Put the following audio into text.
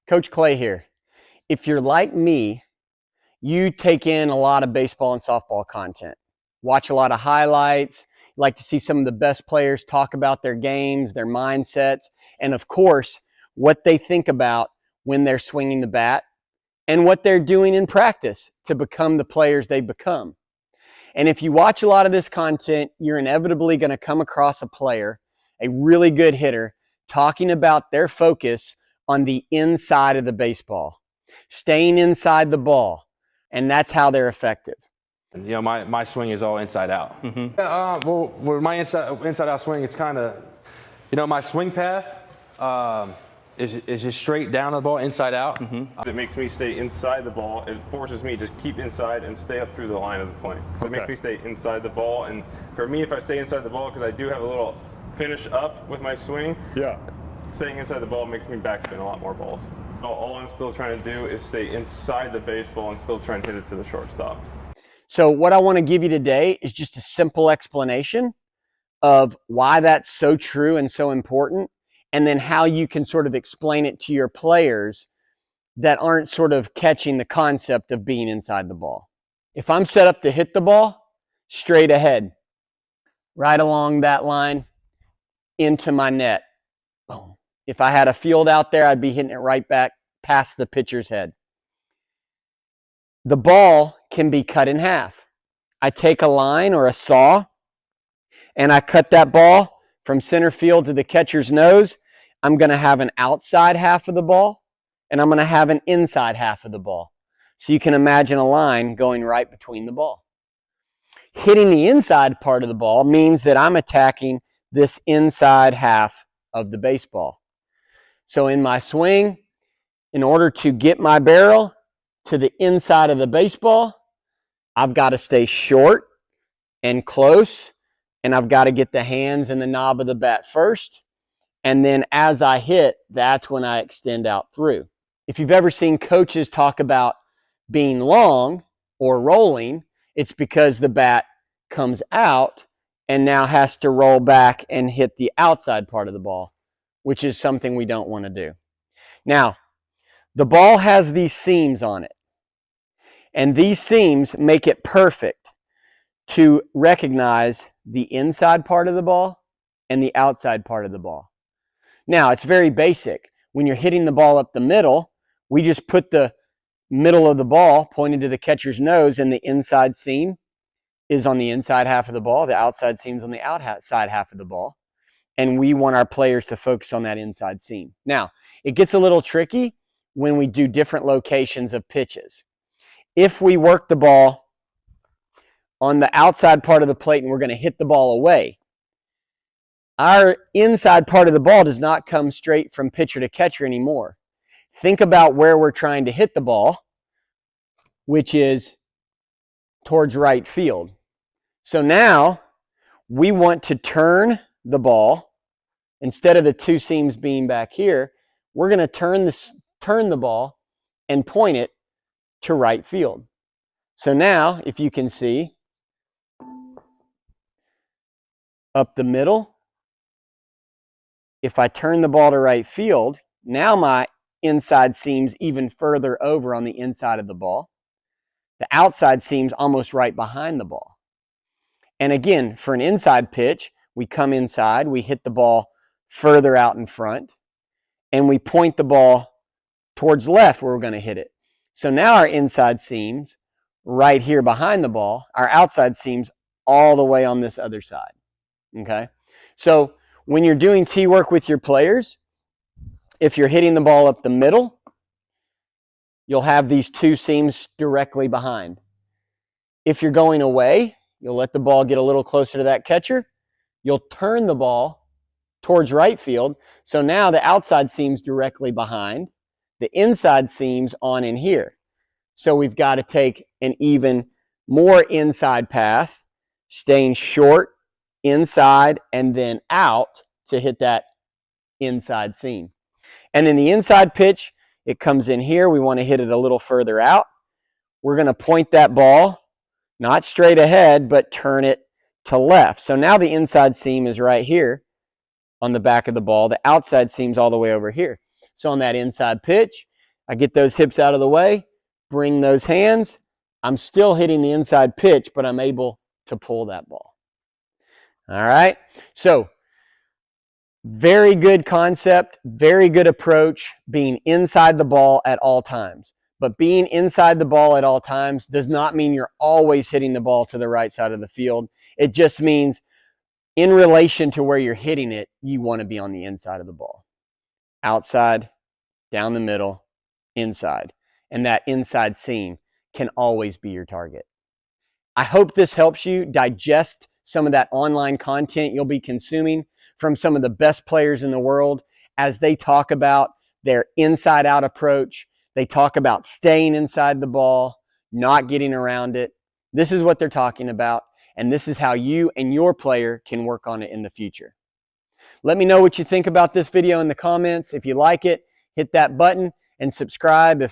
Coach Clay here. If you're like me, you take in a lot of baseball and softball content. Watch a lot of highlights, like to see some of the best players talk about their games, their mindsets, and of course, what they think about when they're swinging the bat and what they're doing in practice to become the players they become. And if you watch a lot of this content, you're inevitably going to come across a player, a really good hitter, talking about their focus on the inside of the baseball, staying inside the ball, and that's how they're effective. You know, my swing is all inside out. Mm-hmm. Yeah, well, my inside out swing, it's kind of, you know, my swing path is just straight down the ball, inside out. Mm-hmm. It makes me stay inside the ball. It forces me to just keep inside and stay up through the line of the point. Okay. It makes me stay inside the ball. And for me, if I stay inside the ball, because I do have a little finish up with my swing, staying inside the ball makes me backspin a lot more balls. All I'm still trying to do is stay inside the baseball and still try and hit it to the shortstop. So what I want to give you today is just a simple explanation of why that's so true and so important, and then how you can sort of explain it to your players that aren't sort of catching the concept of being inside the ball. If I'm set up to hit the ball, straight ahead, right along that line into my net. Boom. If I had a field out there, I'd be hitting it right back past the pitcher's head. The ball can be cut in half. I take a line or a saw and I cut that ball from center field to the catcher's nose. I'm going to have an outside half of the ball and I'm going to have an inside half of the ball. So you can imagine a line going right between the ball. Hitting the inside part of the ball means that I'm attacking this inside half of the baseball. So in my swing, in order to get my barrel to the inside of the baseball, I've got to stay short and close, and I've got to get the hands and the knob of the bat first. And then as I hit, that's when I extend out through. If you've ever seen coaches talk about being long or rolling, it's because the bat comes out and now has to roll back and hit the outside part of the ball, which is something we don't want to do. Now, the ball has these seams on it, and these seams make it perfect to recognize the inside part of the ball and the outside part of the ball. Now, it's very basic. When you're hitting the ball up the middle, we just put the middle of the ball pointed to the catcher's nose, and the inside seam is on the inside half of the ball. The outside seam's on the outside half of the ball. And we want our players to focus on that inside seam. Now, it gets a little tricky when we do different locations of pitches. If we work the ball on the outside part of the plate and we're going to hit the ball away, our inside part of the ball does not come straight from pitcher to catcher anymore. Think about where we're trying to hit the ball, which is towards right field. So now we want to turn the ball. Instead of the two seams being back here, we're going to turn the ball and point it to right field. So now, if you can see, up the middle, if I turn the ball to right field, now my inside seam's even further over on the inside of the ball. The outside seam's almost right behind the ball. And again, for an inside pitch, we come inside, we hit the ball further out in front, and we point the ball towards left where we're going to hit it. So now our inside seam's right here behind the ball, our outside seam's all the way on this other side. Okay? So when you're doing tee work with your players, if you're hitting the ball up the middle, you'll have these two seams directly behind. If you're going away, you'll let the ball get a little closer to that catcher. You'll turn the ball towards right field. So now the outside seam's directly behind. The inside seam's on in here. So we've got to take an even more inside path, staying short, inside, and then out to hit that inside seam. And then the inside pitch, it comes in here. We want to hit it a little further out. We're going to point that ball, not straight ahead, but turn it to left. So now the inside seam is right here on the back of the ball. The outside seam's all the way over here. So on that inside pitch, I get those hips out of the way, bring those hands. I'm still hitting the inside pitch, but I'm able to pull that ball. All right. So very good concept, very good approach, being inside the ball at all times. But being inside the ball at all times does not mean you're always hitting the ball to the right side of the field. It just means in relation to where you're hitting it, you want to be on the inside of the ball. Outside, down the middle, inside. And that inside seam can always be your target. I hope this helps you digest some of that online content you'll be consuming from some of the best players in the world as they talk about their inside out approach. They talk about staying inside the ball, not getting around it. This is what they're talking about, and this is how you and your player can work on it in the future. Let me know what you think about this video in the comments. If you like it, hit that button and subscribe.